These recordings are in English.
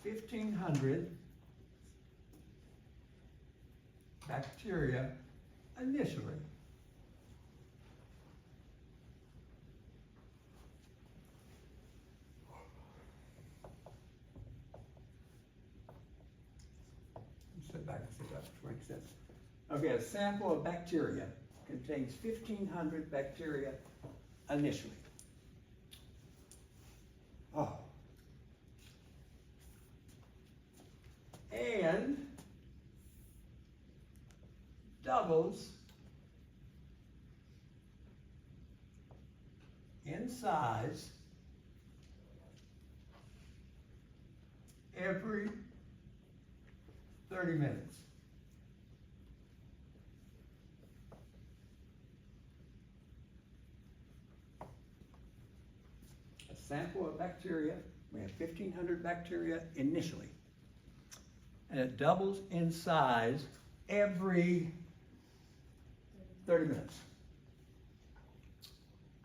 1,500 bacteria initially. Sit back and sit up, which makes sense. Okay, a sample of bacteria contains 1,500 bacteria initially. Oh. And doubles in size every 30 minutes. A sample of bacteria, we have 1,500 bacteria initially, and it doubles in size every 30 minutes.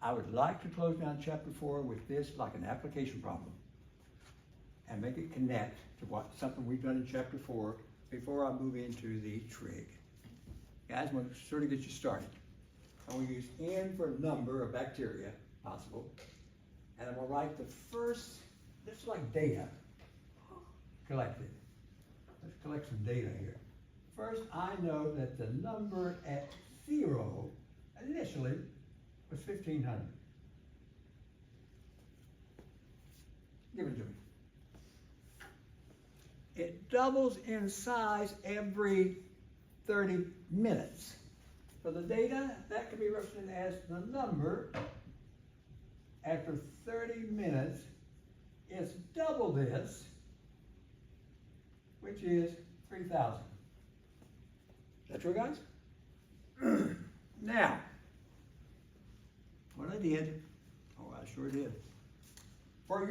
I would like to close down chapter 4 with this like an application problem and make it connect to something we've done in chapter 4 before I move into the trig. Guys, I'm going to sort of get you started. I'm going to use n for number of bacteria possible, and I'm going to write the first, this is like data collected. Let's collect some data here. First, I know that the number at 0 initially was 1,500. Give it to me. It doubles in size every 30 minutes. For the data, that can be represented as the number after 30 minutes is double this, which is 3,000. Is that true, guys? Now, what I did, I sure did. For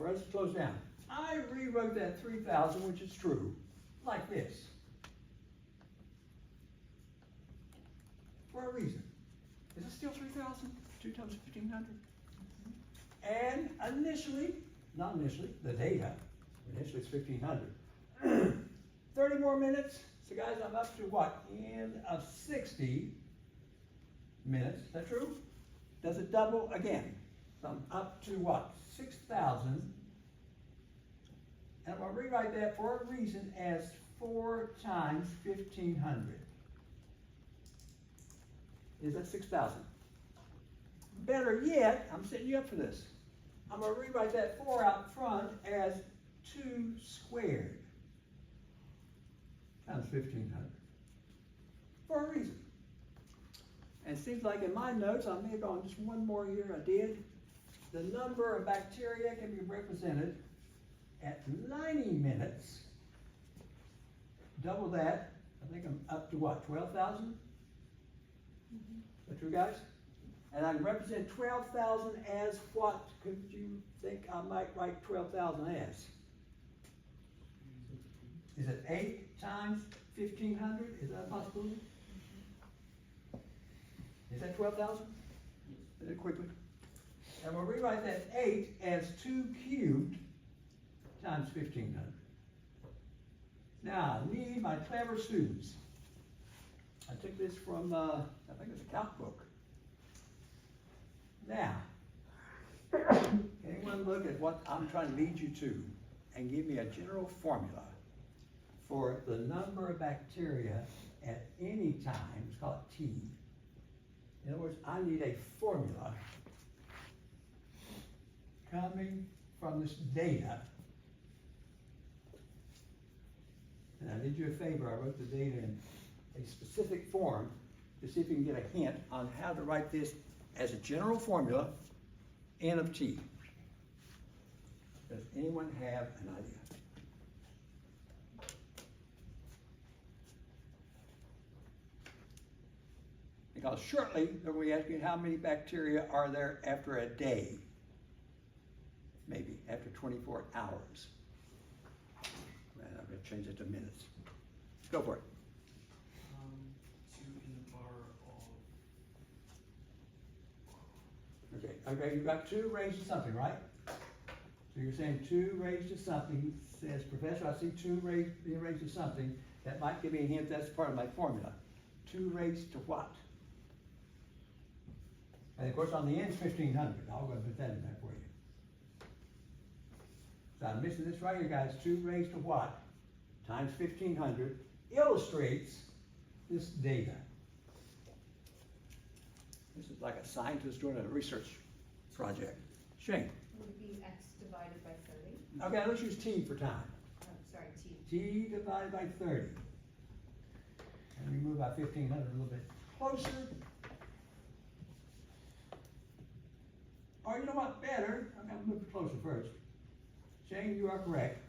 us to close down, I rewrote that 3,000, which is true, like this. For a reason. Is it still 3,000? 2 times 1,500? And initially, not initially, the data, initially it's 1,500. 30 more minutes. So guys, I'm up to what? N of 60 minutes. Is that true? Does it double again? So I'm up to what? 6,000. And I'm going to rewrite that for a reason as 4 times 1,500. Is that 6,000? Better yet, I'm setting you up for this. I'm going to rewrite that 4 out front as 2 squared times 1,500. For a reason. And it seems like in my notes, I may have gone just one more here. I did. The number of bacteria can be represented at 90 minutes. Double that. I think I'm up to what? 12,000? Is that true, guys? And I can represent 12,000 as what could you think I might write 12,000 as? Is it 8 times 1,500? Is that a possibility? Is that 12,000? Did it quickly? And we'll rewrite that 8 as 2 cubed times 1,500. Now, me, my clever students. I took this from, I think it's a calc book. Now, anyone look at what I'm trying to lead you to and give me a general formula for the number of bacteria at any time, let's call it T. In other words, I need a formula coming from this data. And I did you a favor, I wrote the data in a specific form to see if you can get a hint on how to write this as a general formula, N of T. Does anyone have an idea? Because shortly they're going to ask you how many bacteria are there after a day, maybe after 24 hours. And I'm going to change it to minutes. Go for it. 2 in the bar of... Okay, you got 2 raised to something, right? So you're saying 2 raised to something, says, Professor, I see 2 being raised to something, that might give me a hint that's part of my formula. 2 raised to what? And of course on the end is 1500. I'll go and put that in there for you. So I'm missing this right here, guys. 2 raised to what? Times 1500 illustrates this data. This is like a scientist doing a research project. Shane. Would it be x divided by 30? Okay, let's use t for time. Oh, sorry, t. T divided by 30. And we move about 1500 a little bit closer. Or you know what, better, I'm gonna move closer first. Shane, you are correct.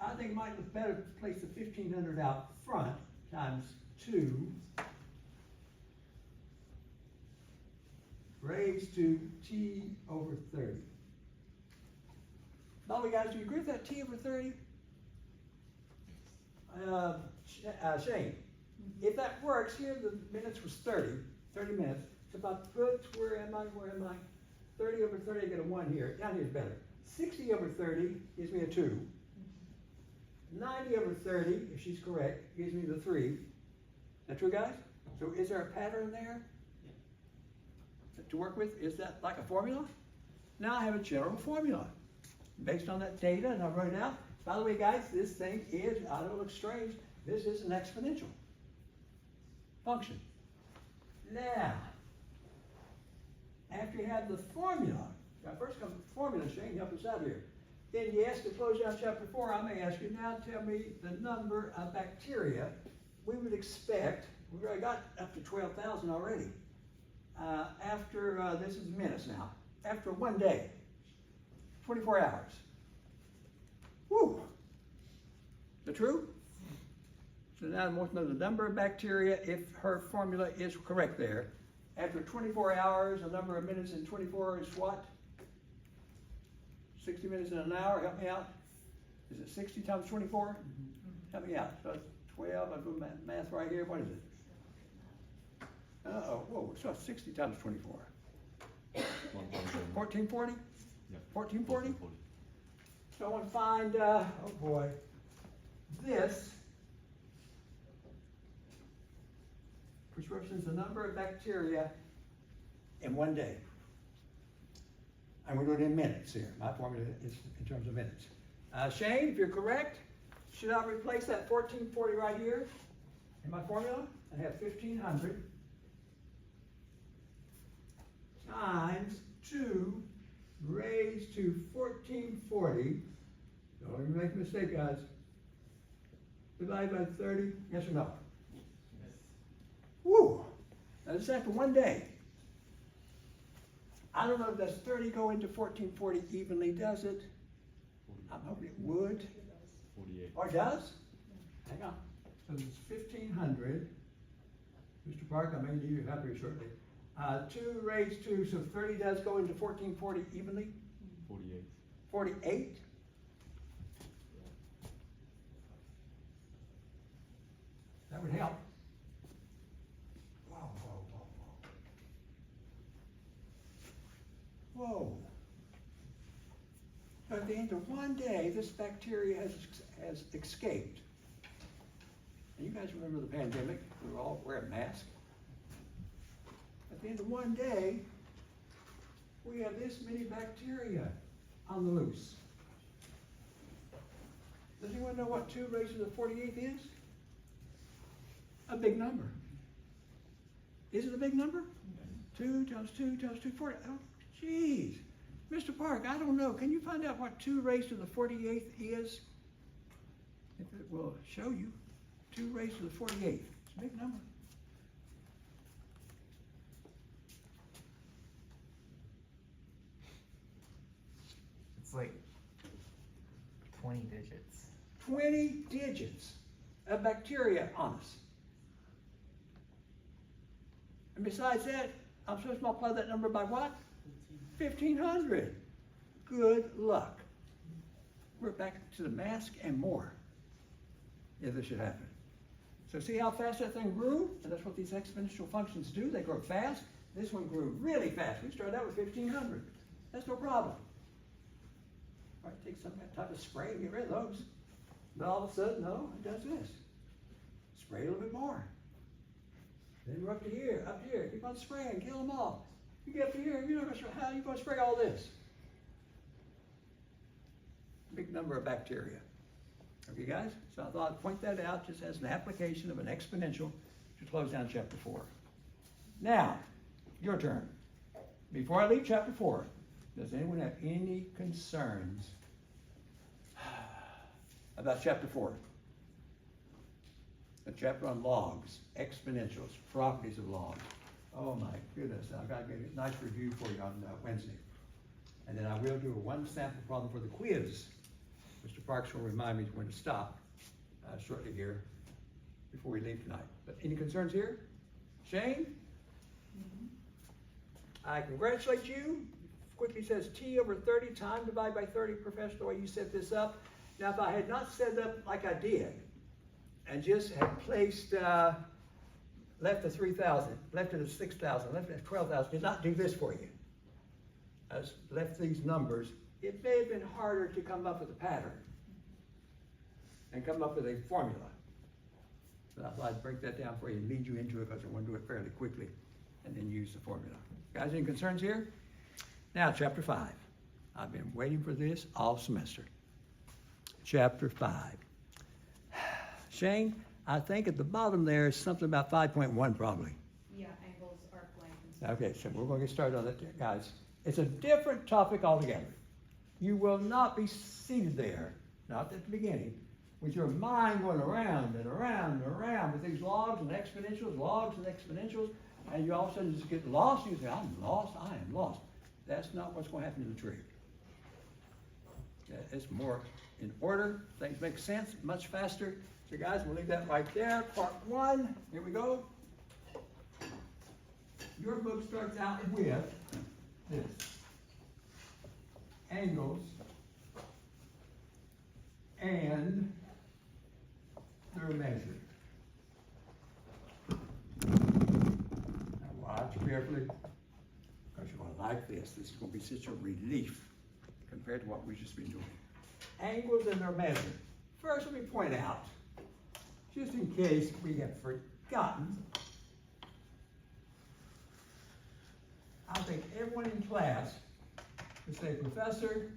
I think it might look better to place the 1500 out front times 2 raised to t over 30. By the way, guys, do you agree with that t over 30? Shane, if that works, here the minutes was 30 minutes. So if I put, where am I? 30 over 30, I get a 1 here. Down here is better. 60 over 30 gives me a 2. 90 over 30, if she's correct, gives me the 3. Is that true, guys? So is there a pattern there to work with? Is that like a formula? Now I have a general formula based on that data, and I wrote it out. By the way, guys, this thing is, I know it looks strange, this is an exponential function. Now, after you have the formula, now first comes the formula, Shane, help us out here. Then yes, to close out chapter 4, I may ask you, now tell me the number of bacteria we would expect. We've already got up to 12,000 already. After, this is minutes now, after 1 day, 24 hours. Woo! Is that true? So now I want to know the number of bacteria if her formula is correct there. After 24 hours, the number of minutes in 24 is what? 60 minutes in an hour, help me out. Is it 60 times 24? Mm-hmm. Help me out. So it's 12, I do math right here, what is it? Uh-oh, whoa, so it's 60 times 24. 1440? Yeah. 1440? So I want to find, oh boy, this, which represents the number of bacteria in 1 day. And we're doing it in minutes here. My formula is in terms of minutes. Shane, if you're correct, should I replace that 1440 right here in my formula and have 1500 times 2 raised to 1440. Don't even make a mistake, guys. Divided by 30, yes or no? Yes. Woo! Now this is after 1 day. I don't know if that's 30 go into 1440 evenly, does it? 40. I'm hoping it would. 48. Or does? Hang on. So it's 1500. Mr. Park, I may need your help here shortly. 2 raised to, so 30 does go into 1440 evenly? 48. 48? That would help. Whoa, whoa, whoa, whoa. Whoa. So at the end of 1 day, this bacteria has escaped. And you guys remember the pandemic? We were all wearing masks. At the end of 1 day, we have this many bacteria on the loose. Does anyone know what 2 raised to the 48th is? A big number. Is it a big number? 2 times 2 times 2, 40. Oh, geez. Mr. Park, I don't know. Can you find out what 2 raised to the 48th is? If it will show you. 2 raised to the 48th. It's a big number. It's like 20 digits. 20 digits of bacteria on us. And besides that, I'm supposed to multiply that number by what? 1500. Good luck. We're back to the mask and more, if this should happen. So see how fast that thing grew? And that's what these exponential functions do. They grow fast. This one grew really fast. We started out with 1500. That's no problem. Right, take some type of spray and get rid of those. But all of a sudden, no, it does this. Spray a little bit more. Then we're up to here, keep on spraying, kill them all. You get up to here, you're not gonna spray, how are you gonna spray all this? Big number of bacteria. Okay, guys? So I thought I'd point that out just as an application of an exponential to close down chapter 4. Now, your turn. Before I leave chapter 4, does anyone have any concerns about chapter 4? The chapter on logs, exponentials, properties of logs. Oh my goodness, I've got to get a nice review for you on Wednesday. And then I will do one sample problem for the quiz. Mr. Parks will remind me when to stop shortly here before we leave tonight. But any concerns here? Shane? I congratulate you. Quickly says T over 30, time divided by 30, Professor, the way you set this up. Now, if I had not set it up like I did, and just had placed, left the 3,000, left it at 6,000, left it at 12,000, did not do this for you. I just left these numbers. It may have been harder to come up with a pattern and come up with a formula. But I thought I'd break that down for you and lead you into it because I want to do it fairly quickly and then use the formula. Guys, any concerns here? Now, chapter 5. I've been waiting for this all semester. Chapter 5. Shane, I think at the bottom there is something about 5.1 probably. Yeah, angles, arc length. Okay, so we're going to get started on that, guys. It's a different topic altogether. You will not be seated there, not at the beginning, with your mind going around and around and around with these logs and exponentials, and you all of a sudden just get lost, and you say, I'm lost, I am lost. That's not what's going to happen in the trig. It's more in order, things make sense, much faster. So guys, we'll leave that right there. Part 1, here we go. Your book starts out with this. Angles and their measure. Now watch carefully, because you're going to like this. This is going to be such a relief compared to what we've just been doing. Angles and their measure. First, let me point out, just in case we have forgotten, I think everyone in class would say, Professor,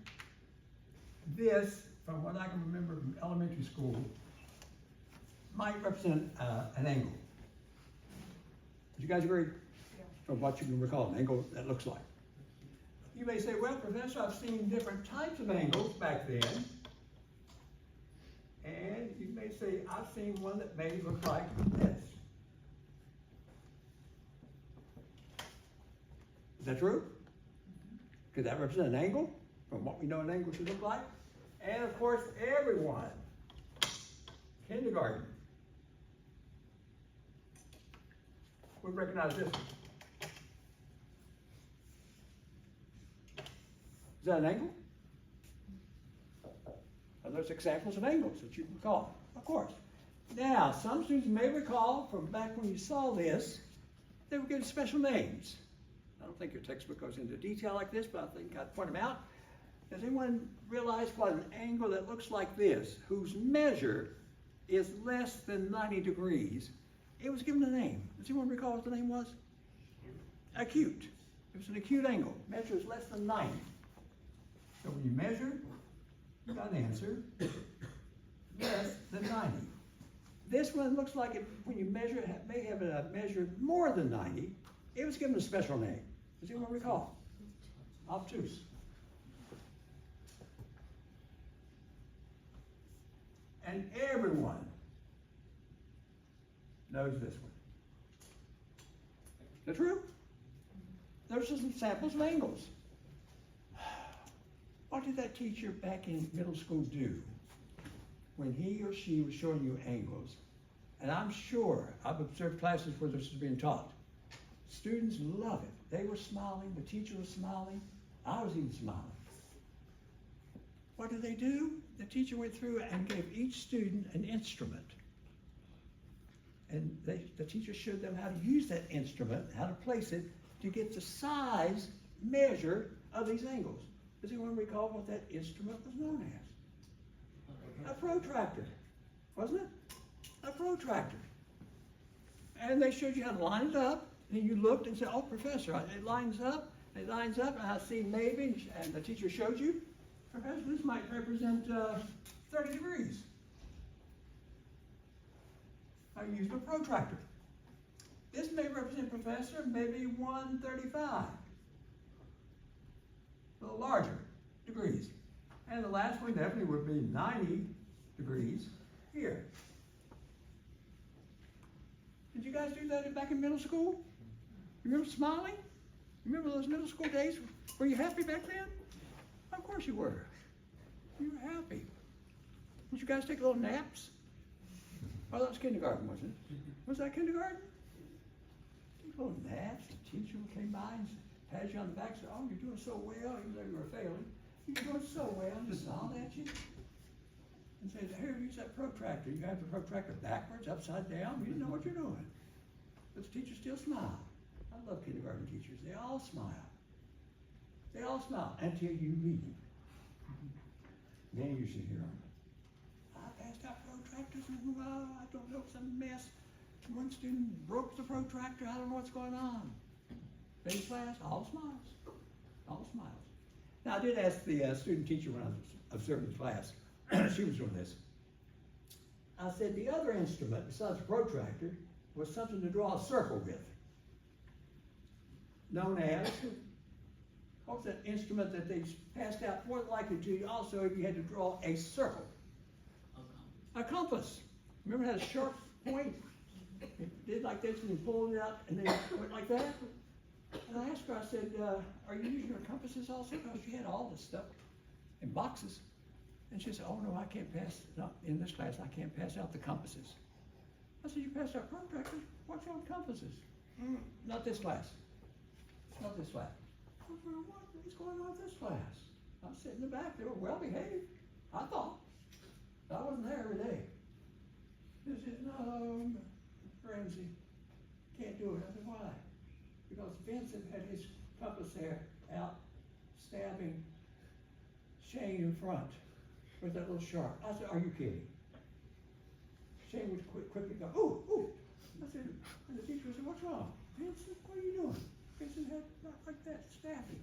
this, from what I can remember from elementary school, might represent an angle. Would you guys agree? Yeah. From what you can recall, an angle that looks like. You may say, well, Professor, I've seen different types of angles back then. And you may say, I've seen one that may look like this. Is that true? Could that represent an angle from what we know an angle should look like? And of course, everyone, kindergarten, would recognize this one. Is that an angle? Are those examples of angles that you can recall? Of course. Now, some students may recall from back when you saw this, they were given special names. I don't think your textbook goes into detail like this, but I think I'd point them out. Does anyone realize what an angle that looks like this, whose measure is less than 90 degrees, it was given a name? Does anyone recall what the name was? Acute. It was an acute angle. Measure is less than 90. So when you measure, you got an answer less than 90. This one looks like it, when you measure, it may have a measure more than 90. It was given a special name. Does anyone recall? Obtuse. And everyone knows this one. Is that true? There's some samples of angles. What did that teacher back in middle school do when he or she was showing you angles? And I'm sure I've observed classes where this is being taught. Students love it. They were smiling, the teacher was smiling, I was even smiling. What did they do? The teacher went through and gave each student an instrument. And the teacher showed them how to use that instrument, how to place it to get the size measure of these angles. Does anyone recall what that instrument was known as? A protractor, wasn't it? A protractor. And they showed you how to line it up, and you looked and said, oh, professor, it lines up, and I see maybe, and the teacher showed you, professor, this might represent 30 degrees. I used a protractor. This may represent, professor, maybe 135. A little larger degrees. And the last one definitely would be 90 degrees here. Did you guys do that back in middle school? You remember smiling? You remember those middle school days? Were you happy back then? Of course you were. You were happy. Did you guys take little naps? Oh, that was kindergarten, wasn't it? Was that kindergarten? Take little naps. The teacher came by and patted you on the back and said, oh, you're doing so well, even though you were failing. You're doing so well, and just smiled at you. And said, here, use that protractor. You have the protractor backwards, upside down. You didn't know what you're doing. But the teacher still smiled. I love kindergarten teachers. They all smile. They all smile until you leave. Then you should hear them. I passed out protractors and I don't know, it's a mess. One student broke the protractor. I don't know what's going on. They class, all smiles. All smiles. Now, I did ask the student teacher when I was observing the class, she was doing this. I said the other instrument besides the protractor was something to draw a circle with, known as, what was that instrument that they passed out more than likely to you also if you had to draw a circle? A compass. Remember it had a sharp point? It did like this and you pulled it out and then it went like that? And I asked her, I said, are you using your compasses also? Because she had all this stuff in boxes. And she said, oh no, I can't pass, not in this class, I can't pass out the compasses. I said, you passed out protractors? What's wrong with compasses? Not this class. Not this class. What's going on with this class? I was sitting in the back, they were well behaved, I thought. I wasn't there every day. She said, no, Ramsey, can't do it. I said, why? Because Vincent had his compass there out stabbing Shane in front with that little sharp. I said, are you kidding? Shane would quickly go, ooh, ooh. I said, and the teacher said, what's wrong? Vincent, what are you doing? Vincent had not like that, stabbing.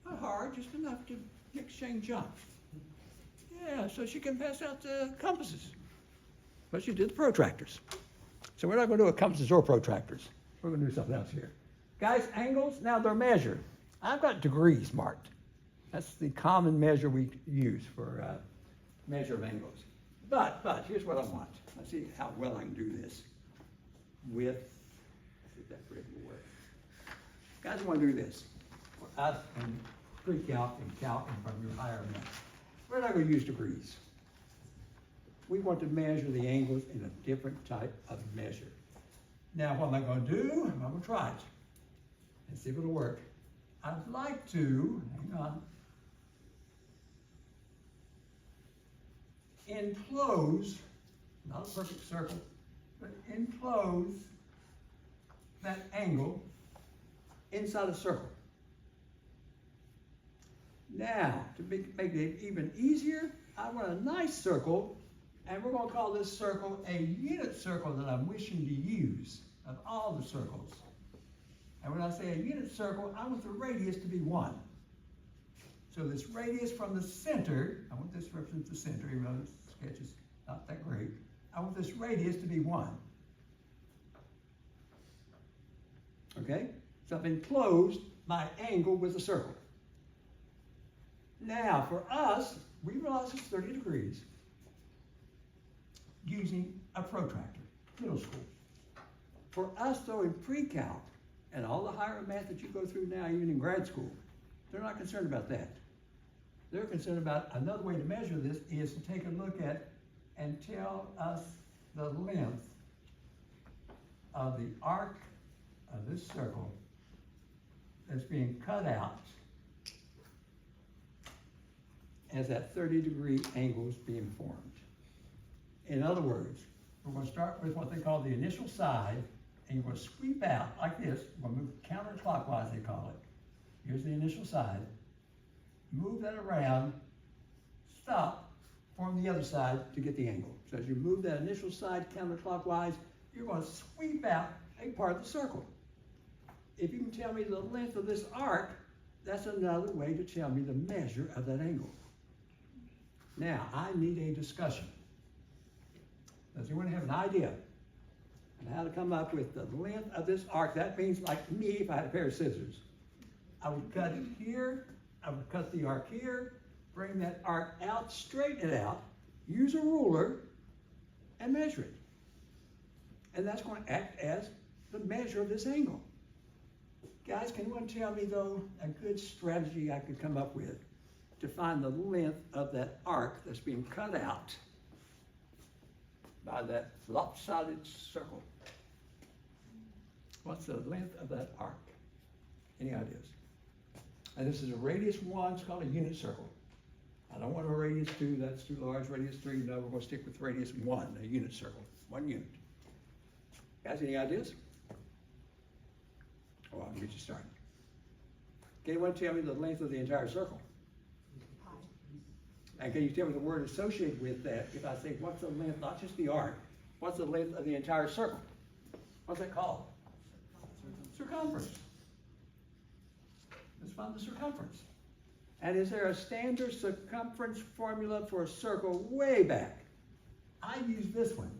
Not hard, just enough to make Shane jump. Yeah, so she can pass out the compasses. But she did the protractors. So we're not going to do a compasses or protractors. We're going to do something else here. Guys, angles, now they're measured. I've got degrees marked. That's the common measure we use for measure of angles. But here's what I want. Let's see how well I can do this with, let's see if that grid will work. Guys, I want to do this. For us and pre-calc and calc and from your higher math. We're not going to use degrees. We want to measure the angles in a different type of measure. Now, what am I going to do? I'm going to try it and see if it'll work. I'd like to, hang on, enclose, not a perfect circle, but enclose that angle inside a circle. Now, to make it even easier, I want a nice circle, and we're going to call this circle a unit circle that I'm wishing to use of all the circles. And when I say a unit circle, I want the radius to be 1. So this radius from the center, I want this to represent the center, even though this sketch is not that great. I want this radius to be 1. Okay? So I've enclosed my angle with a circle. Now, for us, we realize it's 30 degrees using a protractor, middle school. For us, though, in pre-calc and all the higher math that you go through now, even in grad school, they're not concerned about that. They're concerned about another way to measure this is to take a look at and tell us the length of the arc of this circle that's being cut out as that 30-degree angle is being formed. In other words, we're going to start with what they call the initial side, and you're going to sweep out like this. We're going to move counterclockwise, they call it. Here's the initial side. move that around, stop, form the other side to get the angle. So as you move that initial side counterclockwise, you're going to sweep out a part of the circle. If you can tell me the length of this arc, that's another way to tell me the measure of that angle. Now, I need a discussion. Does anyone have an idea on how to come up with the length of this arc? That means, like me, if I had a pair of scissors, I would cut it here, I would cut the arc here, bring that arc out, straighten it out, use a ruler, and measure it. And that's going to act as the measure of this angle. Guys, can anyone tell me, though, a good strategy I could come up with to find the length of that arc that's being cut out by that lopsided circle? What's the length of that arc? Any ideas? And this is a radius 1, it's called a unit circle. I don't want a radius 2, that's too large. Radius 3, no, we're going to stick with radius 1, a unit circle, 1 unit. Guys, any ideas? Oh, I'll get you started. Can anyone tell me the length of the entire circle? And can you tell me the word associated with that? If I say, what's the length, not just the arc, what's the length of the entire circle? What's that called? Circumference. Let's find the circumference. And is there a standard circumference formula for a circle way back? I use this one,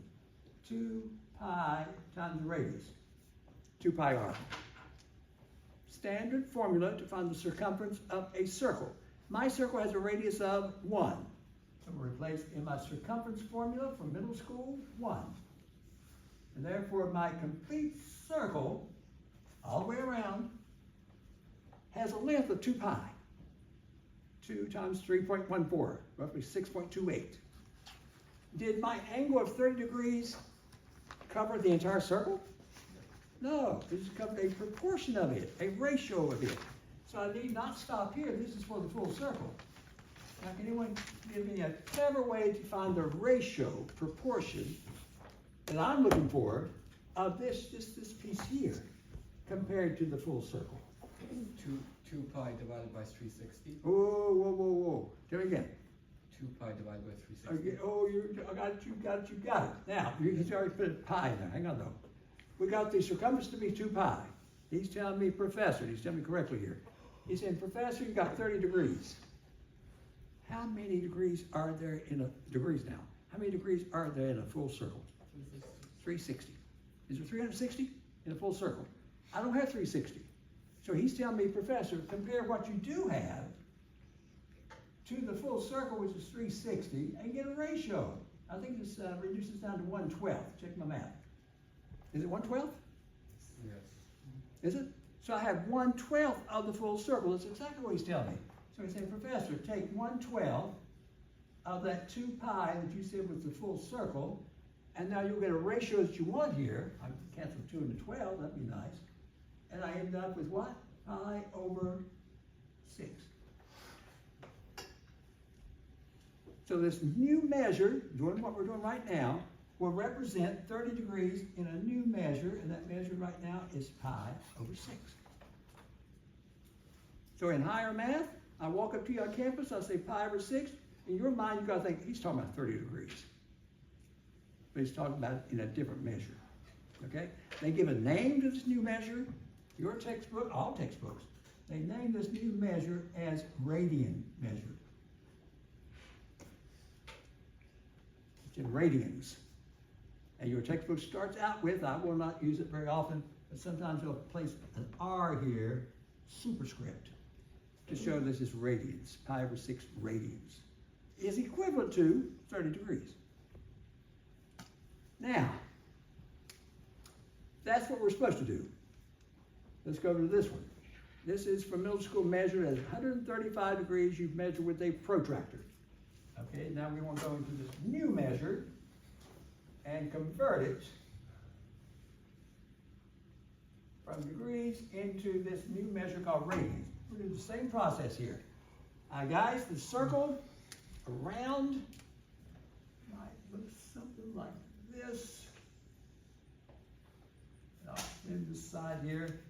2 pi times the radius, 2 pi r. Standard formula to find the circumference of a circle. My circle has a radius of 1. So we'll replace in my circumference formula from middle school, 1. And therefore my complete circle, all the way around, has a length of 2 pi. 2 times 3.14, roughly 6.28. Did my angle of 30 degrees cover the entire circle? No, this has covered a proportion of it, a ratio of it. So I need not stop here. This is for the full circle. Now, can anyone give me a clever way to find the ratio, proportion, that I'm looking for of this piece here compared to the full circle? 2 pi divided by 360. Whoa. Tell me again. 2 pi divided by 360. Okay, oh, you got it. Now, he's already put a pi in there. Hang on, though. We got the circumference to be 2 pi. He's telling me, Professor, he's telling me correctly here. He's saying, Professor, you got 30 degrees. How many degrees are there in a, degrees now? How many degrees are there in a full circle? 360. Is there 360 in a full circle? I don't have 360. So he's telling me, Professor, compare what you do have to the full circle, which is 360, and get a ratio. I think this reduces down to 1/12. Check my math. Is it 1/12? Yes. Is it? So I have 1/12 of the full circle. That's exactly what he's telling me. So he's saying, Professor, take 1/12 of that 2 pi that you said was the full circle, and now you'll get a ratio that you want here. I can cancel 2 and 12, that'd be nice. And I end up with what? Pi over 6. So this new measure, doing what we're doing right now, will represent 30 degrees in a new measure, and that measure right now is pi over 6. So in higher math, I walk up to you on campus, I say pi over 6. In your mind, you gotta think, he's talking about 30 degrees. But he's talking about it in a different measure, okay? They give a name to this new measure. Your textbook, all textbooks, they name this new measure as radian measure. It's in radians. And your textbook starts out with, I will not use it very often, but sometimes they'll place an R here, superscript, to show this is radians, pi over 6 radians. Is equivalent to 30 degrees. Now, that's what we're supposed to do. Let's go to this one. This is from middle school measured as 135 degrees you've measured with a protractor. Okay, now we want to go into this new measure and convert it from degrees into this new measure called radians. We're doing the same process here. Guys, the circle around might look something like this. I'll spin this side here.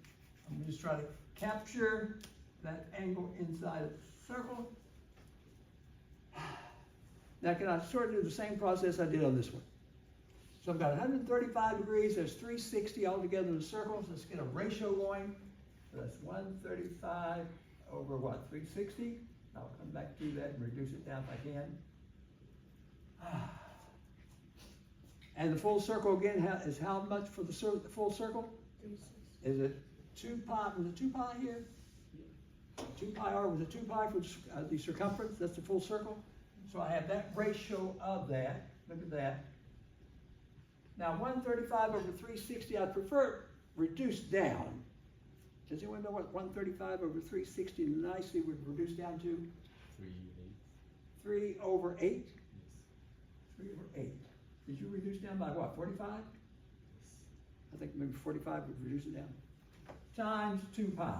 I'm just trying to capture that angle inside of circle. Now can I sort of do the same process I did on this one? So I've got 135 degrees, there's 360 altogether in the circles. Let's get a ratio going. So that's 135 over what, 360? I'll come back to that and reduce it down if I can. And the full circle again is how much for the full circle? 360. Is it 2 pi, was it 2 pi here? 2 pi r, was it 2 pi for the circumference? That's the full circle? So I have that ratio of that, look at that. Now 135 over 360, I prefer it reduced down. Does anyone know what 135 over 360 nicely would reduce down to? 3, 8. 3 over 8? Yes. 3 over 8. Did you reduce down by what, 45? Yes. I think maybe 45 would reduce it down. Times 2 pi.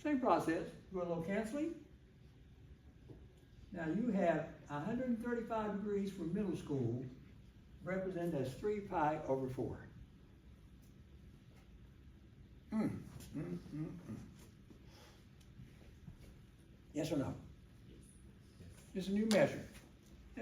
Same process, do a little canceling. Now you have 135 degrees for middle school, represented as 3 pi over 4. Yes or no? It's a new measure.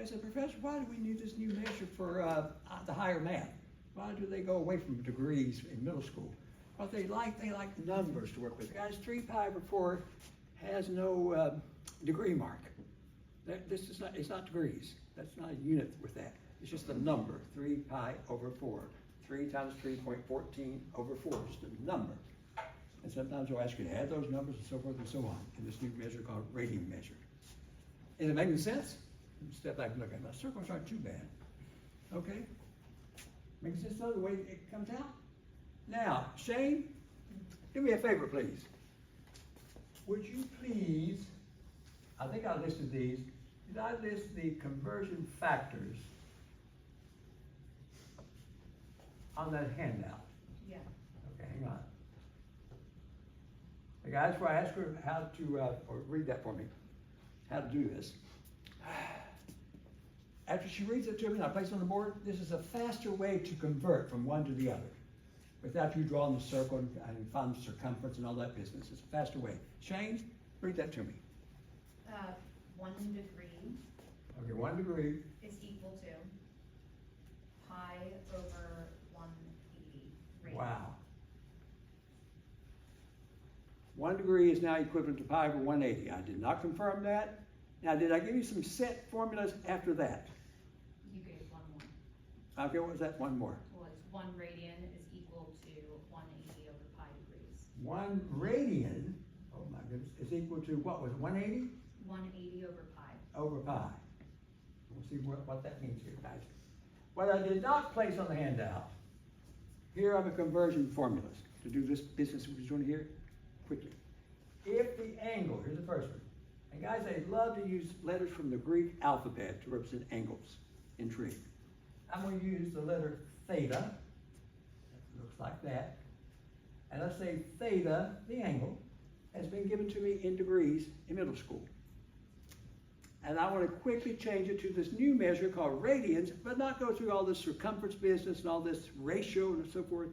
I said, Professor, why do we need this new measure for the higher math? Why do they go away from degrees in middle school? Well, they like numbers to work with. Guys, 3 pi over 4 has no degree mark. This is not, it's not degrees. That's not a unit with that. It's just a number, 3 pi over 4. 3 times 3.14 over 4 is the number. And sometimes they'll ask you to add those numbers and so forth and so on in this new measure called radian measure. Is it making sense? Step back and look at it. My circles aren't too bad. Okay? Makes sense though, the way it comes out? Now, Shane, do me a favor, please. Would you please, I think I listed these, did I list the conversion factors on that handout? Yeah. Okay, hang on. The guys, where I asked her how to, or read that for me, how to do this. After she reads it to me and I place it on the board, this is a faster way to convert from one to the other without you drawing the circle and find the circumference and all that business. It's a faster way. Shane, read that to me. 1 degree Okay, 1 degree. is equal to pi over 180 radians. Wow. 1 degree is now equivalent to pi over 180. I did not confirm that. Now, did I give you some set formulas after that? You gave one more. Okay, what was that? One more. Was 1 radian is equal to 180 over pi degrees. 1 radian, oh my goodness, is equal to what was it, 180? 180 over pi. Over pi. We'll see what that means here, guys. What I did not place on the handout, here are the conversion formulas to do this business we're doing here quickly. If the angle, here's the first one. And guys, they love to use letters from the Greek alphabet to represent angles in trig. I'm going to use the letter theta. That looks like that. And let's say theta, the angle, has been given to me in degrees in middle school. And I want to quickly change it to this new measure called radians, but not go through all this circumference business and all this ratio and so forth.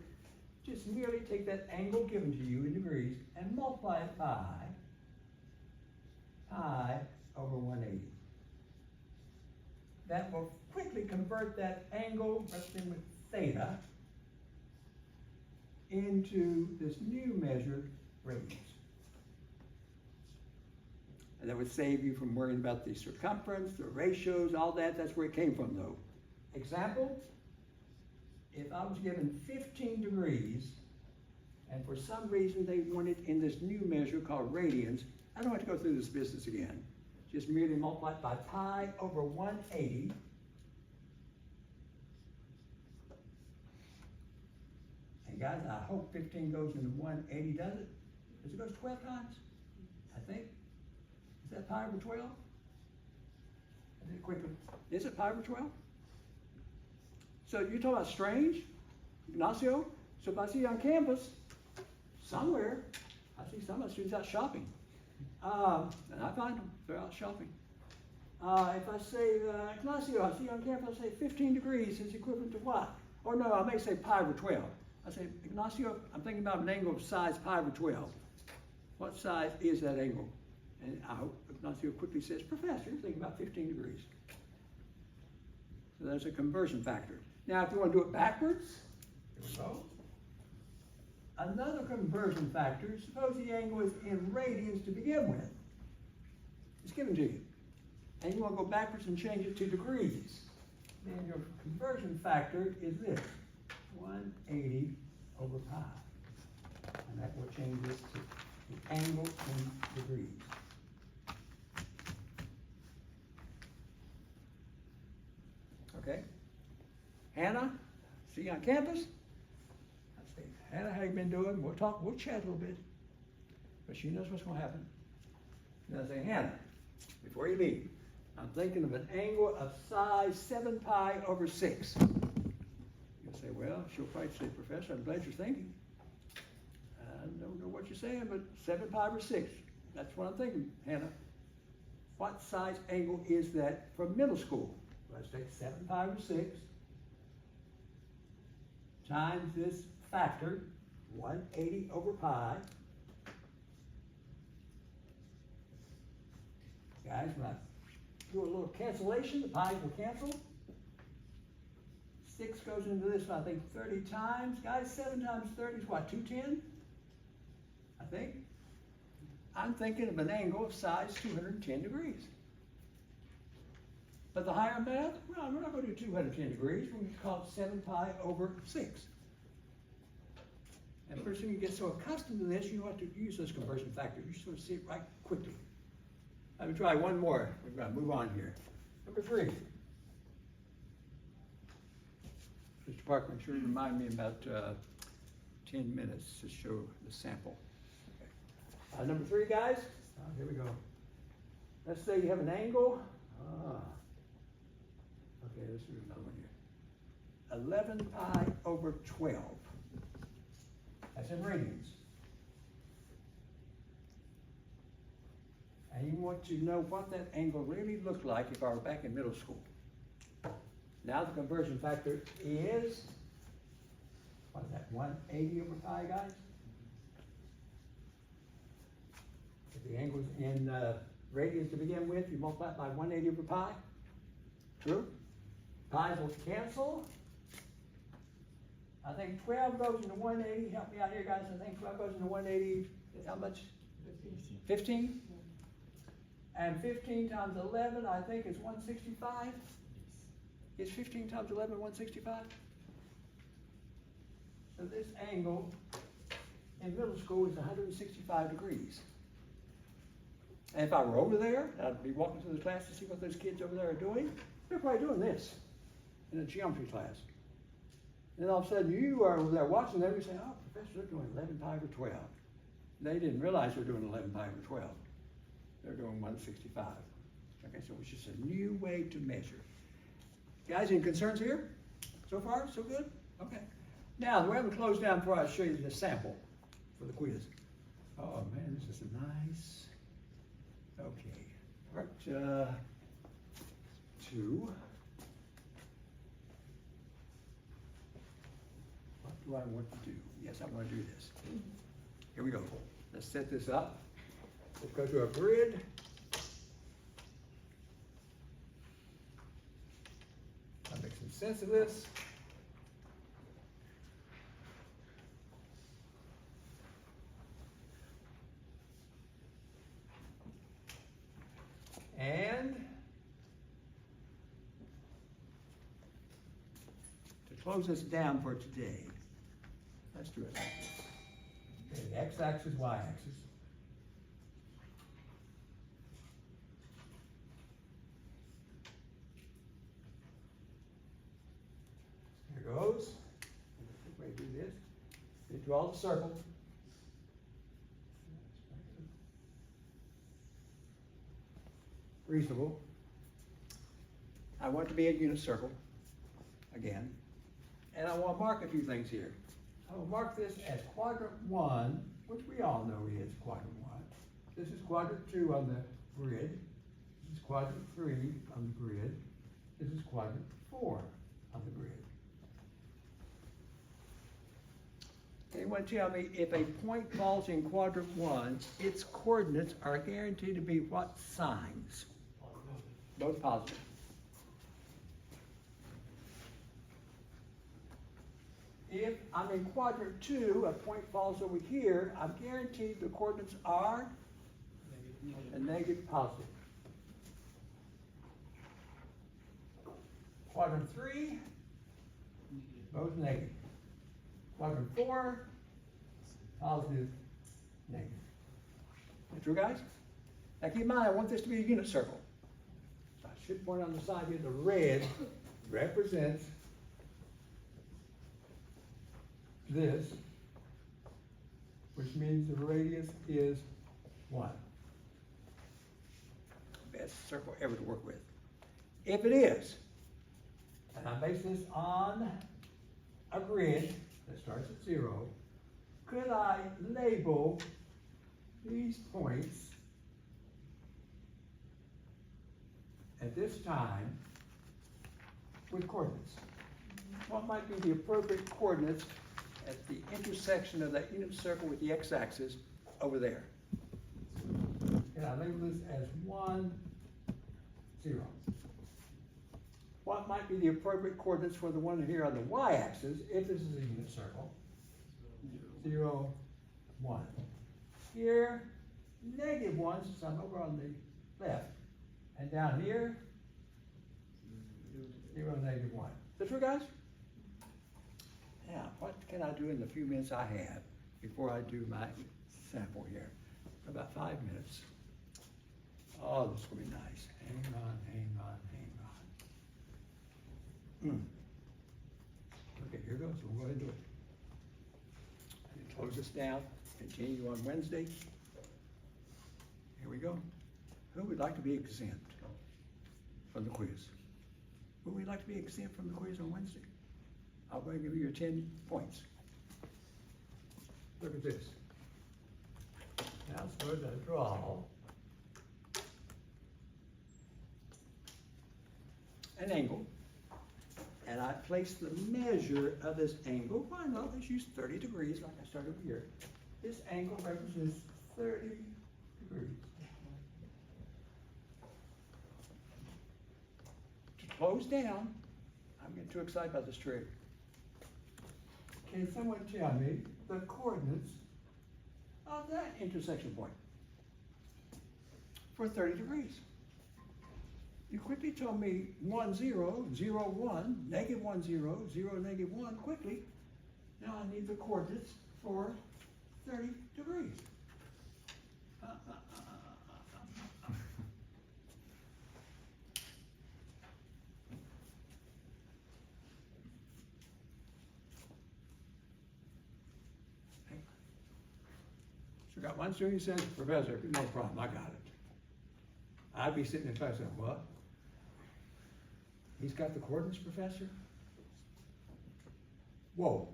Just merely take that angle given to you in degrees and multiply it by pi over 180. That will quickly convert that angle, represented with theta, into this new measure, radians. And that would save you from worrying about the circumference, the ratios, all that. That's where it came from, though. Example, if I was given 15 degrees, and for some reason they wanted in this new measure called radians, I don't have to go through this business again. Just merely multiply it by pi over 180. And guys, I hope 15 goes into 180, does it? Does it go 12 times? I think. Is that pi over 12? I did it quickly. Is it pi over 12? So you're talking about strange, Ignacio? So if I see you on campus, somewhere, I see some of the students out shopping. And I find them, they're out shopping. If I say, Ignacio, I see you on campus, I say 15 degrees is equivalent to what? Or no, I may say pi over 12. I say, Ignacio, I'm thinking about an angle of size pi over 12. What size is that angle? And I hope Ignacio quickly says, Professor, think about 15 degrees. So there's a conversion factor. Now, if you want to do it backwards, here we go. Another conversion factor, suppose the angle is in radians to begin with. It's given to you. And you want to go backwards and change it to degrees. Then your conversion factor is this, 180 over pi. And that will change it to the angle in degrees. Okay? Hannah, see you on campus? I say, Hannah, how you been doing? We'll chat a little bit. But she knows what's going to happen. And I say, Hannah, before you leave, I'm thinking of an angle of size 7 pi over 6. You'll say, well, she'll probably say, Professor, I'm glad you're thinking. I don't know what you're saying, but 7 pi over 6. That's what I'm thinking, Hannah. What size angle is that for middle school? Let's take 7 pi over 6 times this factor, 180 over pi. Guys, when I do a little cancellation, the pi's will cancel. 6 goes into this, I think, 30 times. Guys, 7 times 30 is what, 210? I think. I'm thinking of an angle of size 210 degrees. But the higher math, well, we're not going to do 210 degrees. We're going to call it 7 pi over 6. And pretty soon you get so accustomed to this, you know what to use those conversion factors. You sort of see it right quickly. Let me try one more. We've got to move on here. Number 3. Mr. Parker, make sure you remind me in about 10 minutes to show the sample. Okay. Number 3, guys. Here we go. Let's say you have an angle. Okay, let's do another one here. 11 pi over 12. That's in radians. And you want to know what that angle really looked like if I were back in middle school. Now the conversion factor is, what is that, 180 over pi, guys? If the angle's in radians to begin with, you multiply it by 180 over pi. True? Pi's will cancel. I think 12 goes into 180. Help me out here, guys. I think 12 goes into 180. How much? 15? And 15 times 11, I think, is 165. Is 15 times 11 165? So this angle in middle school is 165 degrees. And if I were over there, I'd be walking through the class to see what those kids over there are doing. They're probably doing this in a geometry class. And then all of a sudden you are over there watching them, you say, oh, Professor, they're doing 11 pi over 12. They didn't realize they're doing 11 pi over 12. They're doing 165. Okay, so it's just a new way to measure. Guys, any concerns here? So far, so good? Okay. Now, we haven't closed down before I show you the sample for the quiz. Oh man, this is nice. Okay. Part 2. What do I want to do? Yes, I want to do this. Here we go. Let's set this up. Let's go to a grid. I'll make some sense of this. And to close this down for today, let's do it like this. Okay, the x-axis, y-axis. Here goes. Way to do this. You draw the circle. Reasonable. I want it to be a unit circle, again. And I want to mark a few things here. I will mark this as quadrant 1, which we all know is quadrant 1. This is quadrant 2 on the grid. This is quadrant 3 on the grid. This is quadrant 4 on the grid. Anyone tell me if a point falls in quadrant 1, its coordinates are guaranteed to be what signs? Both positive. If I'm in quadrant 2, a point falls over here, I'm guaranteed the coordinates are a negative positive. Quadrant 3, both negative. Quadrant 4, positive, negative. That true, guys? Now keep in mind, I want this to be a unit circle. So I should point on the side here, the red represents this, which means the radius is 1. Best circle ever to work with. If it is, and I base this on a grid that starts at 0, could I label these points at this time with coordinates? What might be the appropriate coordinates at the intersection of that unit circle with the x-axis over there? Can I label this as 1, 0? What might be the appropriate coordinates for the one here on the y-axis if this is a unit circle? 0, 1. Here, -1 since I'm over on the left. And down here, 0, -1. Is that true, guys? Now, what can I do in the few minutes I have before I do my sample here? About 5 minutes. Oh, this will be nice. Hang on, hang on, hang on. Okay, here goes. We'll go ahead and do it. And close this down. Continue on Wednesday. Here we go. Who would like to be exempt from the quiz? Who would like to be exempt from the quiz on Wednesday? I'll go ahead and give you your 10 points. Look at this. Now suppose I draw an angle, and I place the measure of this angle. Why not? Let's use 30 degrees like I started over here. This angle represents 30 degrees. To close down, I'm getting too excited about this trick. Can someone tell me the coordinates of that intersection point for 30 degrees? You quickly told me 1, 0, 0, 1, -1, 0, 0, -1, quickly. Now I need the coordinates for 30 degrees. So got one student who says, Professor, no problem, I got it. I'd be sitting in class saying, what? He's got the coordinates, Professor? Whoa.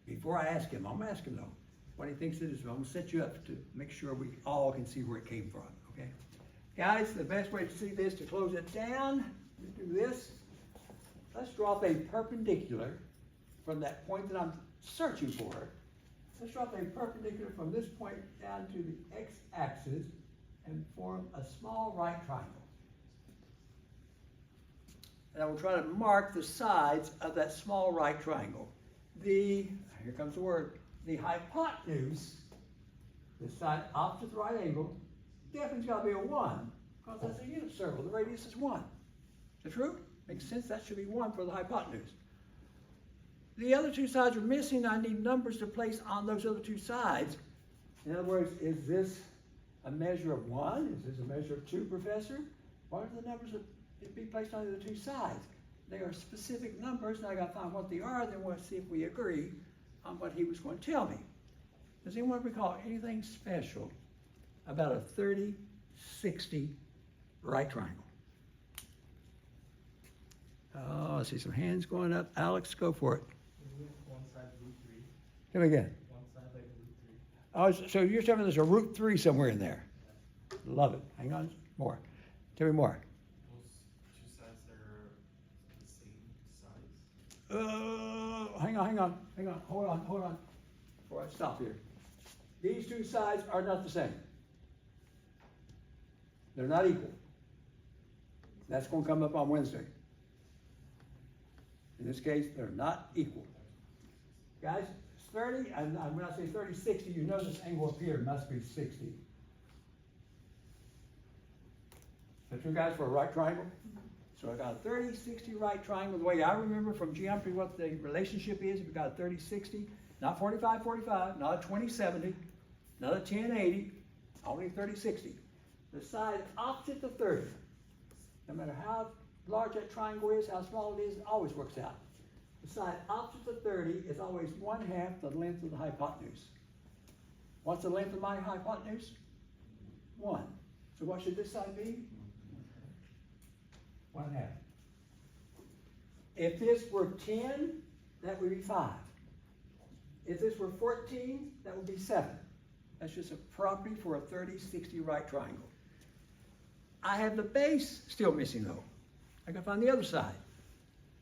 Before I ask him, I'm gonna ask him though, what he thinks it is. I'm gonna set you up to make sure we all can see where it came from, okay? Guys, the best way to see this, to close it down, let's do this. Let's drop a perpendicular from that point that I'm searching for. Let's drop a perpendicular from this point down to the x-axis and form a small right triangle. And I will try to mark the sides of that small right triangle. Here comes the word, the hypotenuse, the side opposite the right angle, definitely got to be a 1, because that's a unit circle. The radius is 1. Is that true? Makes sense. That should be 1 for the hypotenuse. The other two sides are missing. I need numbers to place on those other two sides. In other words, is this a measure of 1? Is this a measure of 2, Professor? What are the numbers that be placed on the two sides? They are specific numbers, and I got to find what they are, then we'll see if we agree on what he was going to tell me. Does anyone recall anything special about a 30-60 right triangle? Oh, I see some hands going up. Alex, go for it. One side root 3. Come again. One side like root 3. Oh, so you're telling me there's a root 3 somewhere in there. Love it. Hang on. More. Tell me more. Those two sides are the same size. hang on, hold on, before I stop here. These two sides are not the same. They're not equal. That's gonna come up on Wednesday. In this case, they're not equal. Guys, it's 30, and when I say 30, 60, you know this angle up here must be 60. Is that true, guys, for a right triangle? So I got a 30, 60 right triangle. The way I remember from geometry what the relationship is, if you got a 30, 60, not 45, 45, not a 20, 70, not a 10, 80, only 30, 60. The side opposite the 30, no matter how large that triangle is, how small it is, it always works out. The side opposite the 30 is always 1/2 the length of the hypotenuse. What's the length of my hypotenuse? 1. So what should this side be? 1/2. If this were 10, that would be 5. If this were 14, that would be 7. That's just a property for a 30, 60 right triangle. I have the base still missing though. I gotta find the other side.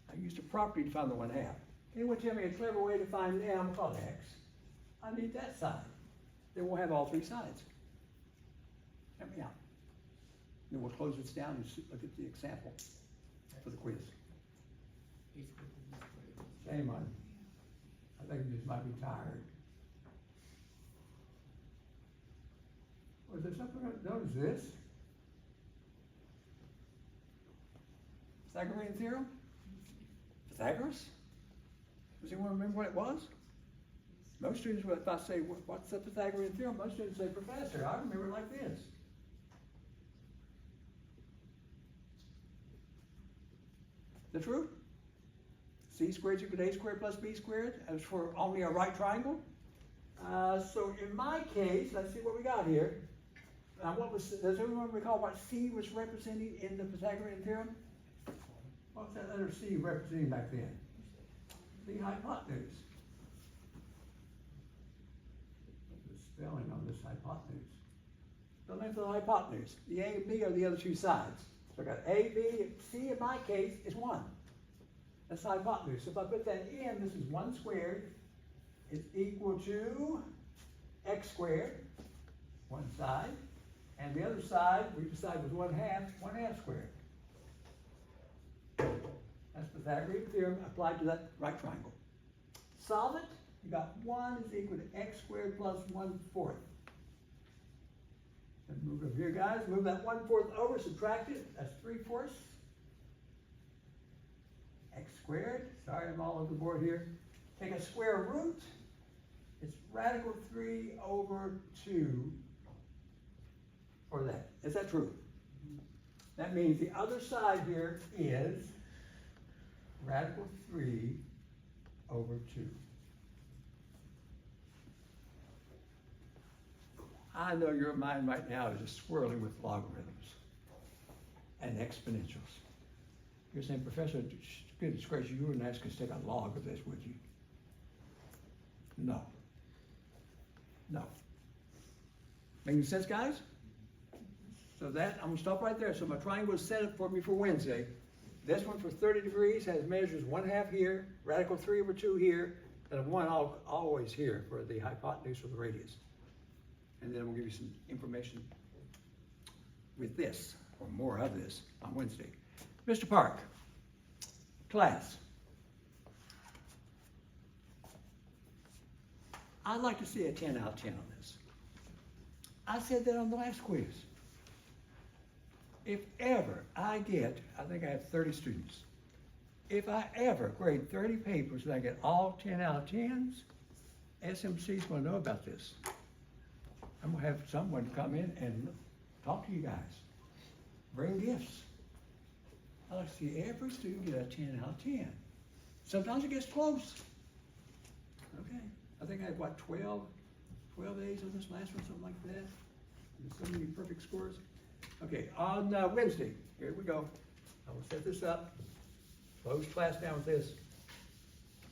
I used a property to find the 1/2. Anyone tell me a clever way to find m called x? I need that side. Then we'll have all 3 sides. Help me out. Then we'll close this down and look at the example for the quiz. Shame on you. I think you just might be tired. Was there something I noticed this? Pythagorean theorem? Pythagoras? Does anyone remember what it was? Most students, if I say, what's the Pythagorean theorem? Most students say, Professor, I remember it like this. The truth? C squared is equal to A squared plus B squared as for only a right triangle. So in my case, let's see what we got here. Does everyone recall what C was representing in the Pythagorean theorem? What was that letter C representing back then? The hypotenuse. The spelling on this hypotenuse. The length of the hypotenuse. The A and B are the other 2 sides. So I got A, B, C in my case is 1. That's the hypotenuse. So if I put that in, this is 1 squared is equal to x squared, one side, and the other side we decided was 1/2 squared. That's Pythagorean theorem applied to that right triangle. Solve it. You got 1 is equal to x squared plus 1/4. And move over here, guys. Move that 1/4 over, subtract it. That's 3/4. X squared. Sorry, I'm all over the board here. Take a square root. It's radical 3 over 2 for that. Is that true? That means the other side here is radical 3 over 2. I know your mind right now is just swirling with logarithms and exponentials. You're saying, Professor, goodness gracious, you wouldn't ask us to take a log of this, would you? No. No. Making sense, guys? So that, I'm gonna stop right there. So my triangle is set up for me for Wednesday. This one for 30 degrees has measures 1/2 here, radical 3 over 2 here, and a 1 always here for the hypotenuse or the radius. And then we'll give you some information with this, or more of this, on Wednesday. Mr. Park, class. I'd like to see a 10 out of 10 on this. I said that on the last quiz. If ever I get, I think I have 30 students. If I ever grade 30 papers and I get all 10 out of 10s, SMC's gonna know about this. I'm gonna have someone come in and talk to you guys. Bring gifts. I like to see every student get a 10 out of 10. Sometimes it gets close. Okay, I think I had, what, 12 A's on this last one, something like that. And so many perfect scores. Okay, on Wednesday, here we go. I will set this up, close class down with this.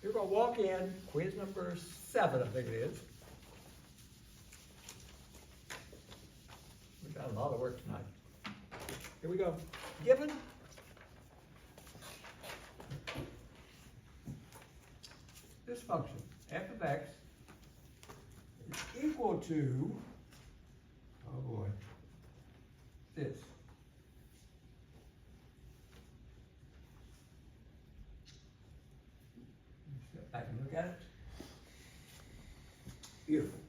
You're gonna walk in, quiz number 7, I think it is. We've got a lot of work tonight. Here we go. Given this function, f of x, is equal to, oh boy, this. Step back and look at it. Beautiful.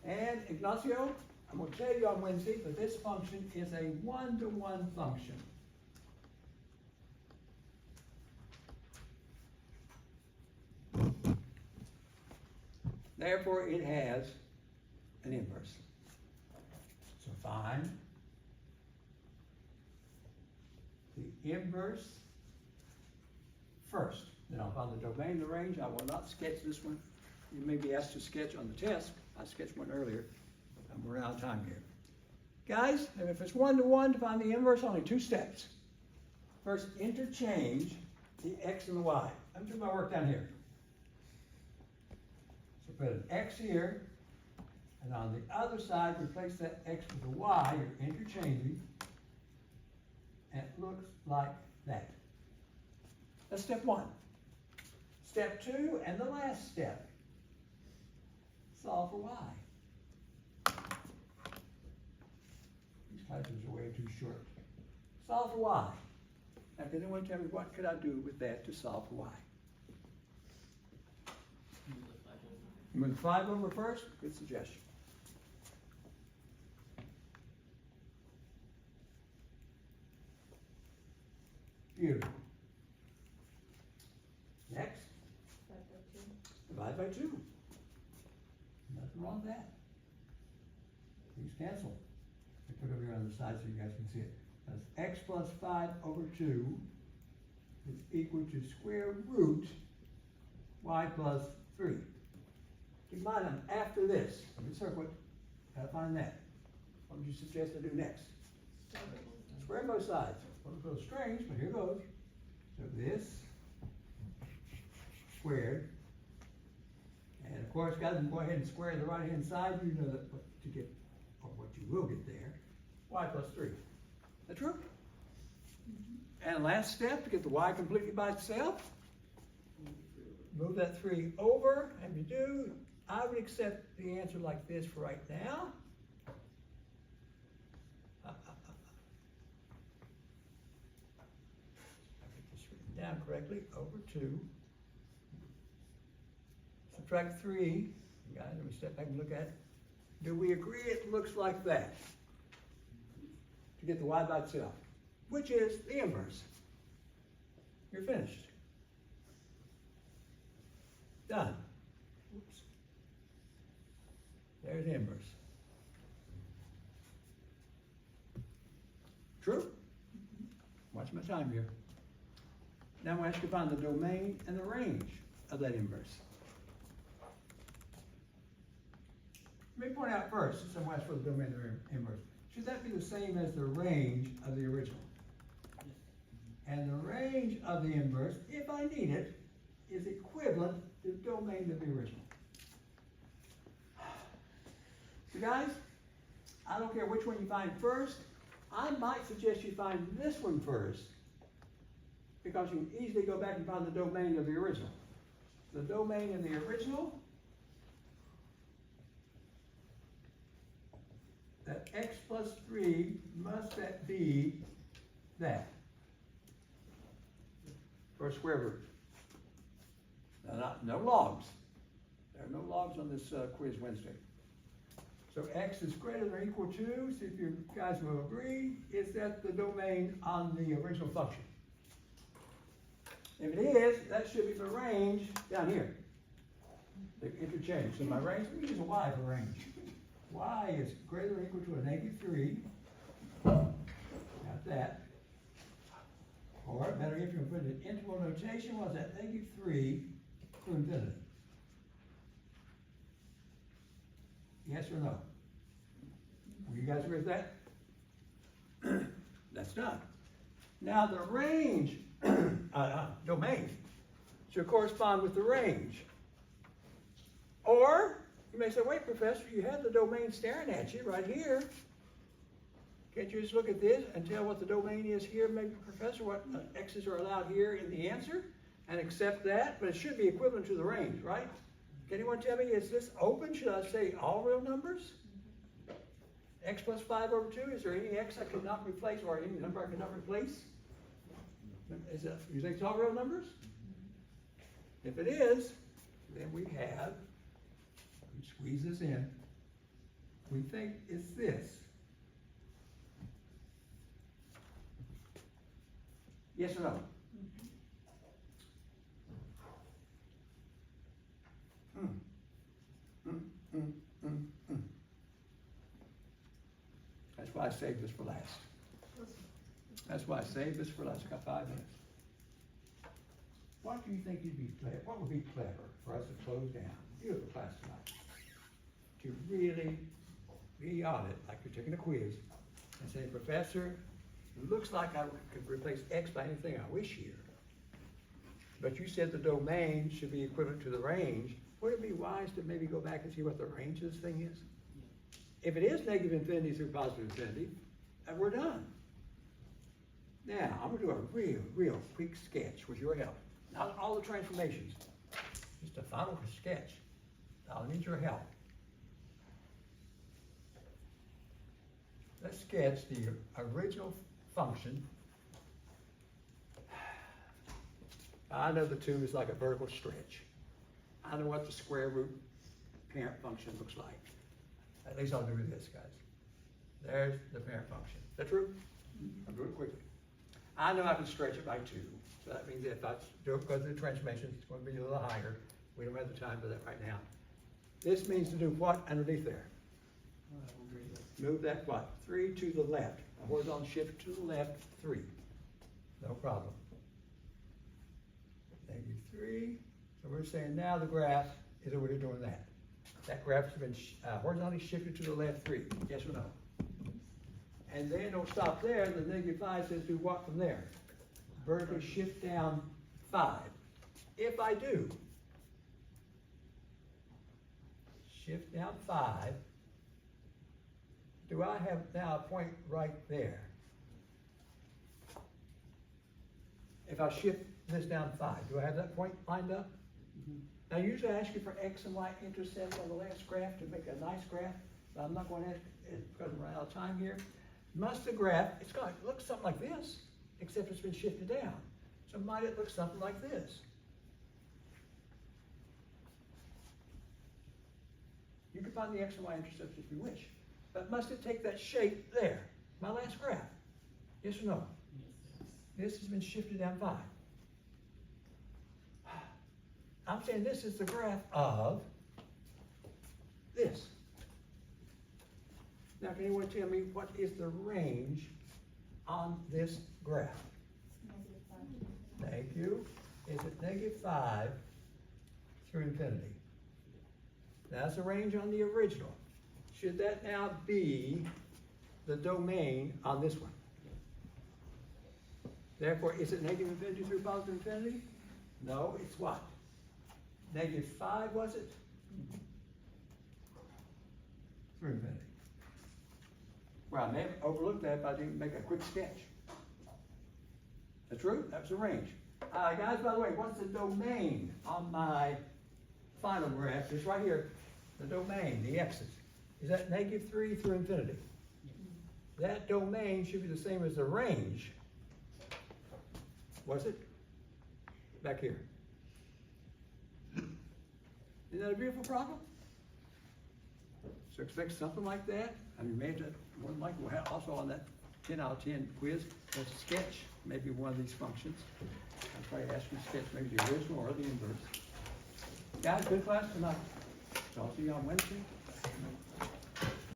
And Ignacio, I'm going to tell you on Wednesday, but this function is a one-to-one function. Therefore, it has an inverse. So find the inverse first. Then I'll find the domain, the range. I will not sketch this one. You may be asked to sketch on the test. I sketched one earlier. I'm running out of time here. Guys, if it's one-to-one, to find the inverse, only 2 steps. First, interchange the x and the y. I'm doing my work down here. So put an x here, and on the other side, replace that x with a y. You're interchanging, and it looks like that. That's step 1. Step 2, and the last step. Solve for y. These classes are way too short. Solve for y. Now, can anyone tell me what could I do with that to solve for y? Move the 5 over first? Good suggestion. Beautiful. Next, divide by 2. Nothing wrong with that. These cancel. I put it over here on the side so you guys can see it. That's x plus 5 over 2 is equal to square root y plus 3. Keep in mind, I'm after this. Let me circle it. Gotta find that. What would you suggest I do next? Square both sides. Well, it's a little strange, but here goes. So this squared. And of course, guys, go ahead and square the right-hand side. You know that what to get, or what you will get there. Y plus 3. Is that true? And last step, to get the y completely by itself, move that 3 over, and you do. I would accept the answer like this for right now. I get this written down correctly. Over 2. Subtract 3. Guys, let me step back and look at it. Do we agree it looks like that? To get the y by itself, which is the inverse. You're finished. Done. Oops. There's the inverse. True? Watch my time here. Now I'm going to ask you to find the domain and the range of that inverse. Let me point out first, since I'm asking for the domain and the inverse. Should that be the same as the range of the original? And the range of the inverse, if I need it, is equivalent to the domain of the original. So guys, I don't care which one you find first. I might suggest you find this one first, because you can easily go back and find the domain of the original. The domain of the original, that x plus 3 must that be that for a square root. Now, no logs. There are no logs on this quiz Wednesday. So x is greater than or equal to, see if you guys will agree, is that the domain on the original function? If it is, that should be the range down here. The interchange. So my range, let me use a y for range. Y is greater than or equal to a -3. Got that. Or better if you put it in interval notation, what's that? -3 to infinity. Yes or no? Will you guys agree with that? That's done. Now the range, domain, should correspond with the range. Or, you may say, wait, Professor, you have the domain staring at you right here. Can't you just look at this and tell what the domain is here? Maybe, Professor, what x's are allowed here in the answer? and accept that, but it should be equivalent to the range, right? Can anyone tell me, is this open? Should I say all real numbers? X plus 5 over 2, is there any x I cannot replace, or any number I cannot replace? Is that, you think it's all real numbers? If it is, then we have, squeeze this in, we think it's this. Yes or no? That's why I saved this for last. That's why I saved this for last. I got 5 minutes. What do you think you'd be clever? What would be clever for us to close down? Beautiful class tonight. To really be on it, like you're taking a quiz, and say, Professor, it looks like I could replace X by anything I wish here. But you said the domain should be equivalent to the range. Would it be wise to maybe go back and see what the range of this thing is? If it is negative infinity through positive infinity, and we're done. Now, I'm gonna do a real quick sketch with your help. Not all the transformations, just a final sketch. I'll need your help. Let's sketch the original function. I know the 2 is like a vertical stretch. I know what the square root parent function looks like. At least I'll do this, guys. There's the parent function. Is that true? I'll do it quickly. I know I can stretch it by 2. So that means if I do it because of the transformations, it's going to be a little higher. We don't have the time for that right now. This means to do what underneath there? Move that what? 3 to the left. A horizontal shift to the left, 3. No problem. -3. So we're saying now the graph is over here doing that. That graph has been horizontally shifted to the left 3. Yes or no? And then don't stop there. The -5 says do what from there? Vertically shift down 5. If I do, shift down 5, do I have now a point right there? If I shift this down 5, do I have that point lined up? Now usually I ask you for X and Y intercepts on the last graph to make a nice graph, but I'm not going to ask it because we're out of time here. Must the graph, it's going to look something like this, except it's been shifted down. So might it look something like this? You can find the X and Y intercepts if you wish, but must it take that shape there? My last graph. Yes or no? This has been shifted down 5. I'm saying this is the graph of this. Now, can anyone tell me what is the range on this graph? Thank you. Is it -5 through infinity? That's the range on the original. Should that now be the domain on this one? Therefore, is it negative infinity through positive infinity? No, it's what? -5, was it? Through infinity. Well, I may have overlooked that if I didn't make a quick sketch. That's true? That was the range. Guys, by the way, what's the domain on my final graph? It's right here. The domain, the x's. Is that -3 through infinity? That domain should be the same as the range. Was it? Back here. Isn't that a beautiful problem? So expect something like that. I mean, maybe that more than likely we'll have also on that 10 out of 10 quiz, there's a sketch, maybe one of these functions. I'll try to ask you to sketch maybe the original or the inverse. Guys, good class tonight. So I'll see you on Wednesday.